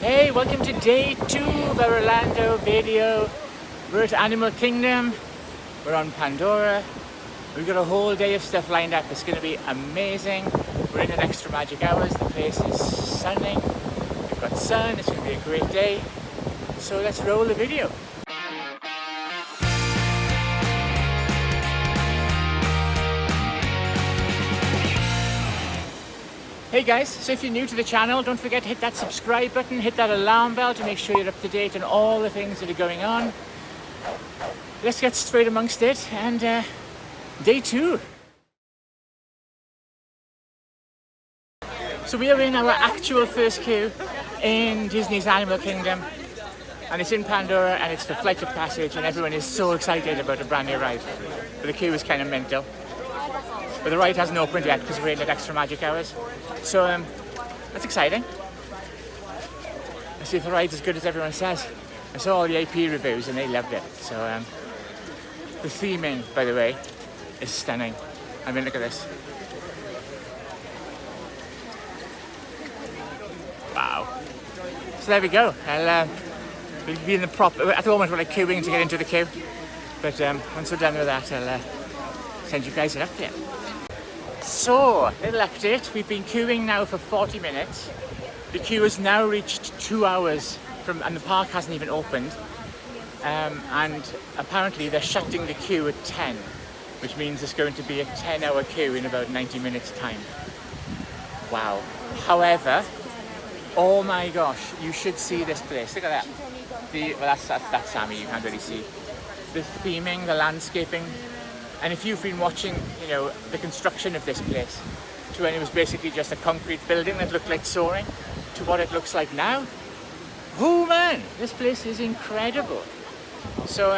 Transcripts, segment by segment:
Hey, welcome to day 2 of our Orlando video. We're at Animal Kingdom. We're on Pandora. We've got a whole day of stuff lined up. It's going to be amazing. We're in at extra magic hours. The place is stunning. We've got sun. It's going to be a great day. So let's roll the video. Hey guys, so if you're new to the channel, don't forget to hit that subscribe button, hit that alarm bell to make sure you're up to date on all the things that are going on. Let's get straight amongst it and day 2. So we are in our actual first queue in Disney's Animal Kingdom, and it's in Pandora and it's for Flight of Passage, and everyone is so excited about a brand new ride. But the queue is kind of mental. But the ride hasn't opened yet because we're in at extra magic hours. So that's exciting. Let's see if the ride's as good as everyone says. I saw all the AP reviews and they loved it. So the theming, by the way, is stunning. I mean, look at this. Wow. So there we go. We'll be in the at the moment we're like queuing to get into the queue. But once we're done with that, I'll send you guys an update. So, little update, we've been queuing now for 40 minutes. The queue has now reached 2 hours and the park hasn't even opened. And apparently they're shutting the queue at 10, which means there's going to be a 10-hour queue in about 90 minutes time. Wow. However, oh my gosh, you should see this place. Look at that. Well, that's Sammy, you can't really see. The theming, the landscaping. And if you've been watching, you know, the construction of this place, to when it was basically just a concrete building that looked like soaring, to what it looks like now, oh man, this place is incredible. So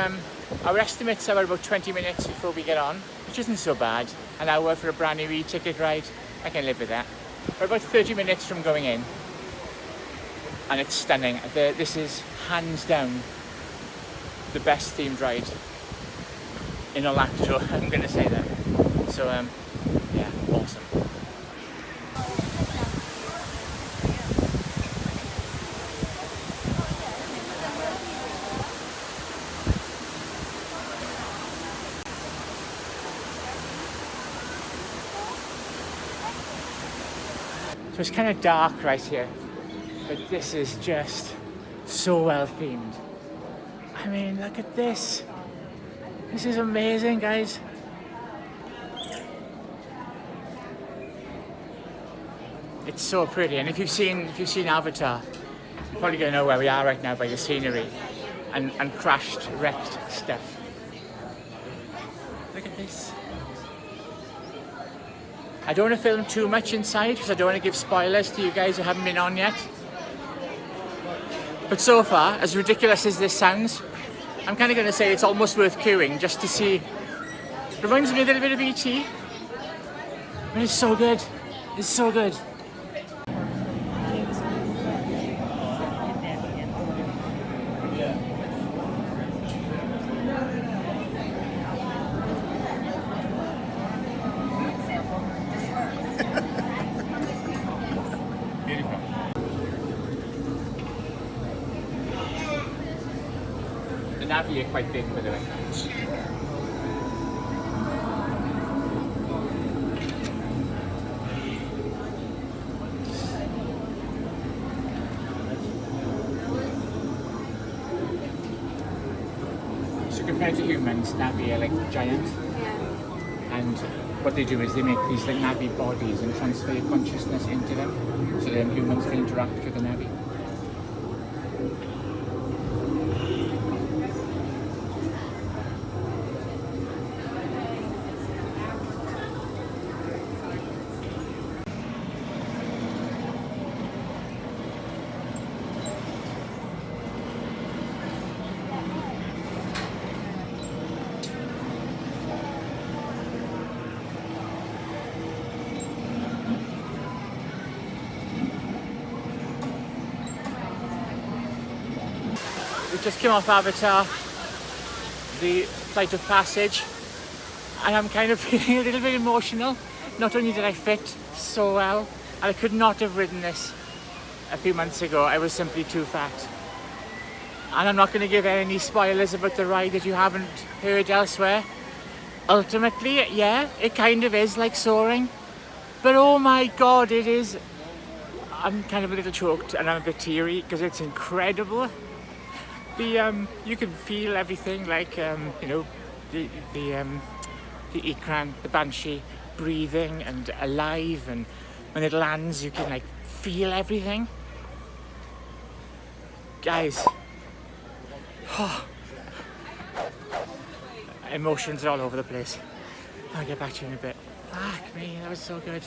our estimates are about 20 minutes before we get on, which isn't so bad. An hour for a brand new e-ticket ride, I can live with that. We're about 30 minutes from going in, and it's stunning. This is hands down the best themed ride in Orlando, I'm going to say that. So, yeah, awesome. So it's kind of dark right here, but this is just so well themed. I mean, look at this. This is amazing, guys. It's so pretty, and if you've seen Avatar, you're probably gonna know where we are right now by the scenery and crashed, wrecked stuff. Look at this. I don't want to film too much inside because I don't want to give spoilers to you guys who haven't been on yet. But so far, as ridiculous as this sounds, I'm kind of going to say it's almost worth queuing just to see. It reminds me a little bit of E.T. But it's so good. It's so good. The Navi are quite big, by the way. So compared to humans, Navi are like giant. And what they do is they make these like Navi bodies and transfer your consciousness into them, so then humans can interact with the Navi. We just came off Avatar, the Flight of Passage, and I'm kind of feeling a little bit emotional. Not only did I fit so well, and I could not have ridden this a few months ago, I was simply too fat. And I'm not going to give any spoilers about the ride that you haven't heard elsewhere. Ultimately, yeah, it kind of is like soaring. But oh my God, it is. I'm kind of a little choked and I'm a bit teary because it's incredible. You can feel everything, like you know, the Ikran, the Banshee, breathing and alive, and when it lands, you can like feel everything. Guys, emotions are all over the place. I'll get back to you in a bit. Fuck me, that was so good.